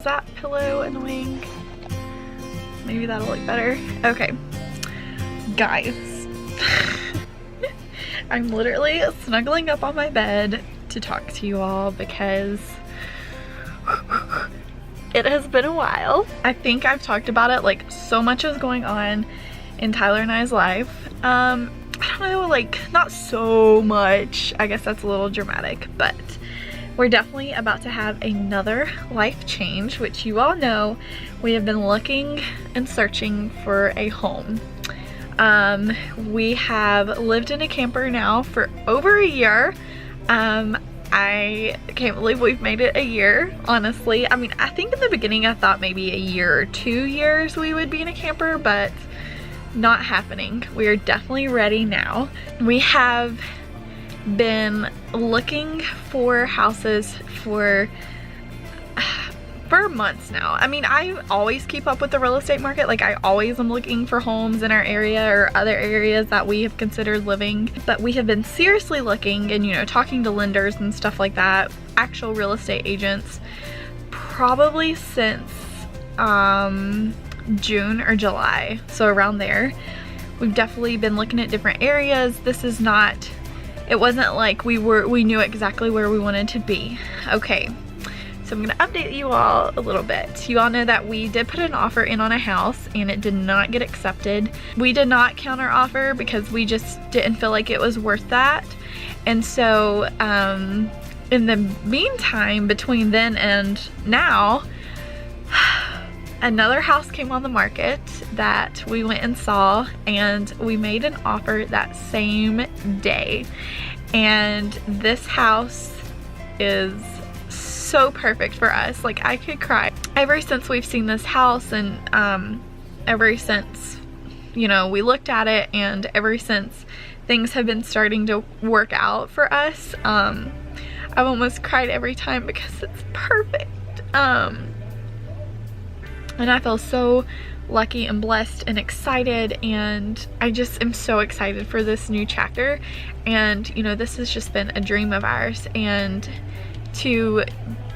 Is that pillow annoying? Maybe that'll look better. Okay, guys. I'm literally snuggling up on my bed to talk to you all because it has been a while. I think I've talked about it, like so much is going on in Tyler and I's life. I don't know, like not so much. I guess that's a little dramatic, but we're definitely about to have another life change, which you all know we have been looking and searching for a home. We have lived in a camper now for over a year. I can't believe we've made it a year, honestly. I mean, I think in the beginning I thought maybe a year or 2 years we would be in a camper, but not happening. We are definitely ready now. We have been looking for houses for months now. I mean, I always keep up with the real estate market. Like I always am looking for homes in our area or other areas that we have considered living, but we have been seriously looking and, you know, talking to lenders and stuff like that, actual real estate agents, probably since June or July, so around there. We've definitely been looking at different areas. This is not, it wasn't like we knew exactly where we wanted to be. Okay, so I'm gonna update you all a little bit. You all know that we did put an offer in on a house and it did not get accepted. We did not counter offer because we just didn't feel like it was worth that. And so in the meantime, between then and now, another house came on the market that we went and saw, and we made an offer that same day. And this house is so perfect for us. Like I could cry. Ever since we've seen this house, and ever since, you know, we looked at it, and ever since things have been starting to work out for us, I've almost cried every time because it's perfect. And I feel so lucky and blessed and excited, and I just am so excited for this new chapter. And you know, this has just been a dream of ours, and to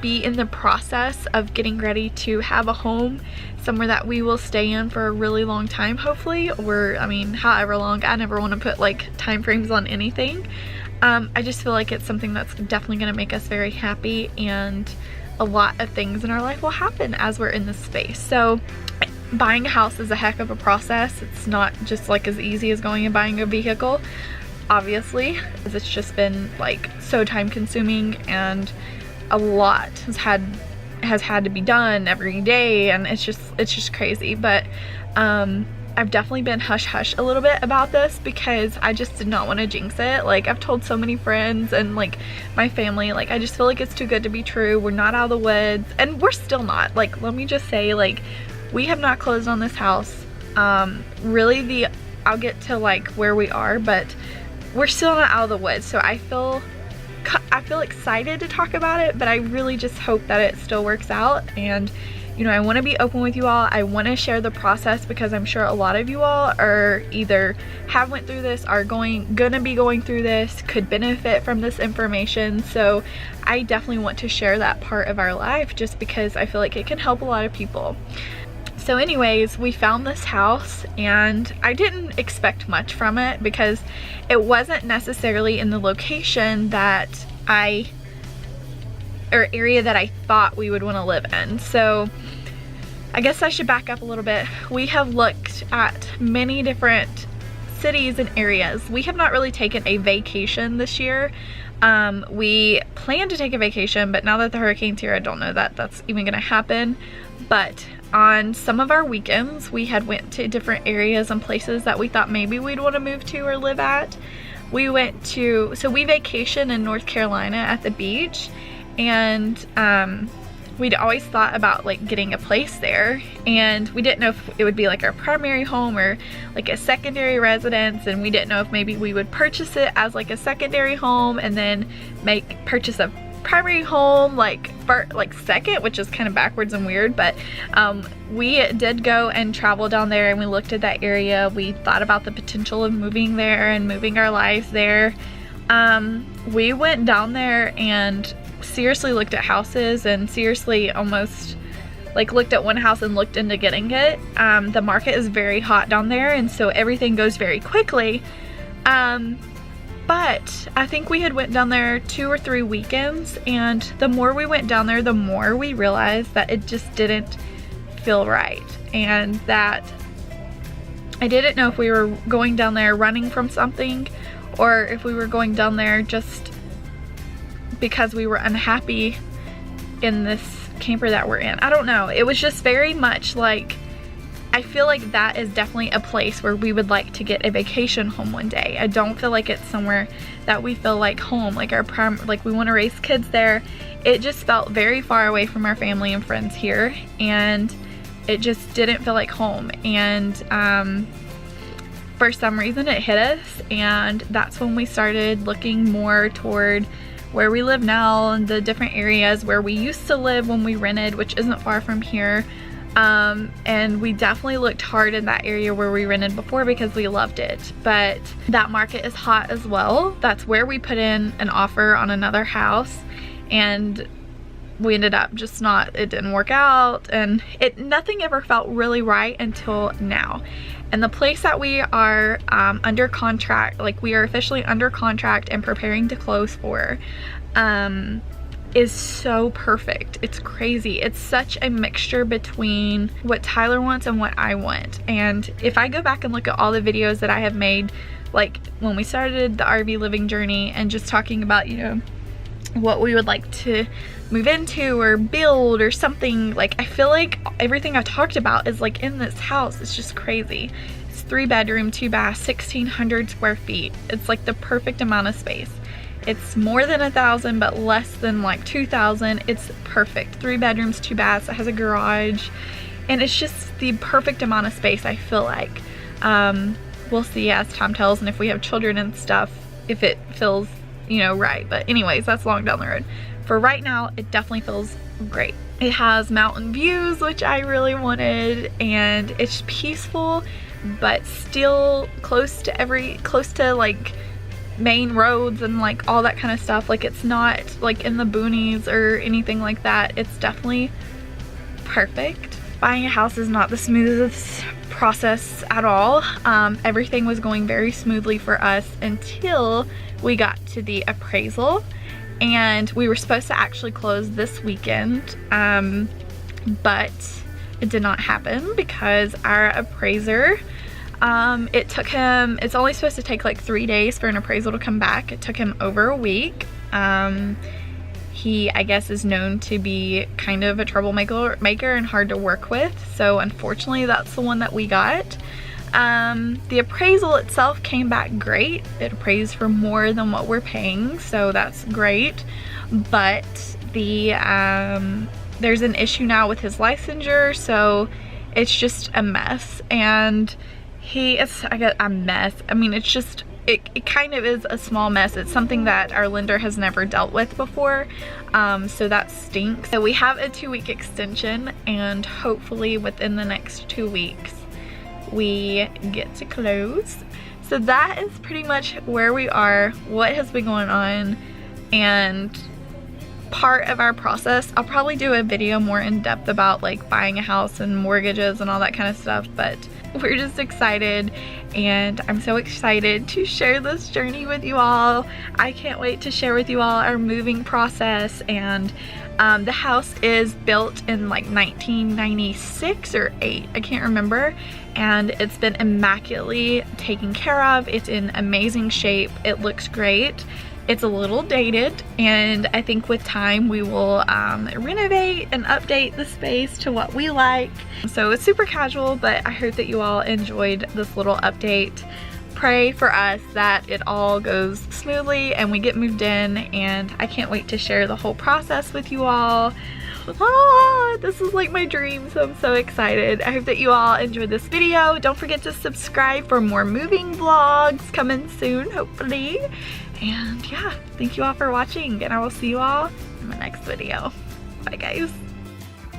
be in the process of getting ready to have a home somewhere that we will stay in for a really long time, hopefully, or I mean however long. I never want to put like time frames on anything. I just feel like it's something that's definitely going to make us very happy, and a lot of things in our life will happen as we're in this space. So buying a house is a heck of a process. It's not just like as easy as going and buying a vehicle, obviously, because it's just been like so time consuming, and a lot has had to be done every day, and it's just crazy. But I've definitely been hush-hush a little bit about this because I just did not want to jinx it. Like I've told so many friends and like my family, like I just feel like it's too good to be true. We're not out of the woods, and we're still not. Like, let me just say, like, we have not closed on this house. Really, I'll get to like where we are, but we're still not out of the woods. So I feel excited to talk about it, but I really just hope that it still works out. And you know, I want to be open with you all. I want to share the process because I'm sure a lot of you all are either have went through this, are gonna be going through this, could benefit from this information. So I definitely want to share that part of our life just because I feel like it can help a lot of people. So anyways, we found this house, and I didn't expect much from it because it wasn't necessarily in the location that area that I thought we would want to live in. So I guess I should back up a little bit. We have looked at many different cities and areas. We have not really taken a vacation this year. We plan to take a vacation, but now that the hurricane's here, I don't know that that's even gonna happen. But on some of our weekends, we had went to different areas and places that we thought maybe we'd want to move to or live at. We went to, so we vacation in North Carolina at the beach, and we'd always thought about like getting a place there, and we didn't know if it would be like our primary home or like a secondary residence, and we didn't know if maybe we would purchase it as like a secondary home and then purchase a primary home like second, which is kind of backwards and weird. But we did go and travel down there, and we looked at that area. We thought about the potential of moving there and moving our lives there. We went down there and seriously looked at houses, and seriously almost like looked at one house and looked into getting it. The market is very hot down there, and so everything goes very quickly. But I think we had went down there 2 or 3 weekends, and the more we went down there, the more we realized that it just didn't feel right, and that I didn't know if we were going down there running from something, or if we were going down there just because we were unhappy in this camper that we're in. I don't know. It was just very much like, I feel like that is definitely a place where we would like to get a vacation home one day. I don't feel like it's somewhere that we feel like home, like like we want to raise kids there. It just felt very far away from our family and friends here, and it just didn't feel like home. And for some reason it hit us, and that's when we started looking more toward where we live now and the different areas where we used to live when we rented, which isn't far from here. And we definitely looked hard in that area where we rented before because we loved it, but that market is hot as well. That's where we put in an offer on another house, and we ended up just not, it didn't work out, and nothing ever felt really right until now. And the place that we are under contract, like we are officially under contract and preparing to close for, is so perfect. It's crazy. It's such a mixture between what Tyler wants and what I want. And if I go back and look at all the videos that I have made, like when we started the RV living journey and just talking about, you know, what we would like to move into or build or something, like I feel like everything I've talked about is like in this house. It's just crazy. It's 3 bedroom, 2 bath, 1,600 square feet. It's like the perfect amount of space. It's more than 1,000 but less than like 2,000. It's perfect. 3 bedrooms, 2 baths. It has a garage, and it's just the perfect amount of space, I feel like. We'll see as time tells, and if we have children and stuff, if it feels, you know, right. But anyways, that's long down the road. For right now, it definitely feels great. It has mountain views, which I really wanted, and it's peaceful but still close to like main roads and like all that kind of stuff. Like it's not like in the boonies or anything like that. It's definitely perfect. Buying a house is not the smoothest process at all. Everything was going very smoothly for us until we got to the appraisal, and we were supposed to actually close this weekend, but it did not happen because our appraiser, it's only supposed to take like 3 days for an appraisal to come back. It took him over a week. He, I guess, is known to be kind of a troublemaker and hard to work with, so unfortunately that's the one that we got. The appraisal itself came back great. It appraised for more than what we're paying, so that's great. But there's an issue now with his licensure, so it's just a mess. And I get a mess. I mean, it's just, it kind of is a small mess. It's something that our lender has never dealt with before, so that stinks. So we have a 2-week extension, and hopefully within the next 2 weeks we get to close. So that is pretty much where we are, what has been going on, and part of our process. I'll probably do a video more in depth about like buying a house and mortgages and all that kind of stuff, but we're just excited, and I'm so excited to share this journey with you all. I can't wait to share with you all our moving process. And the house is built in like 1996 or 8, I can't remember, and it's been immaculately taken care of. It's in amazing shape. It looks great. It's a little dated, and I think with time we will renovate and update the space to what we like. So it's super casual, but I hope that you all enjoyed this little update. Pray for us that it all goes smoothly and we get moved in, and I can't wait to share the whole process with you all. This is like my dream, so I'm so excited. I hope that you all enjoyed this video. Don't forget to subscribe for more moving vlogs coming soon, hopefully. And yeah, thank you all for watching, and I will see you all in the next video. Bye guys.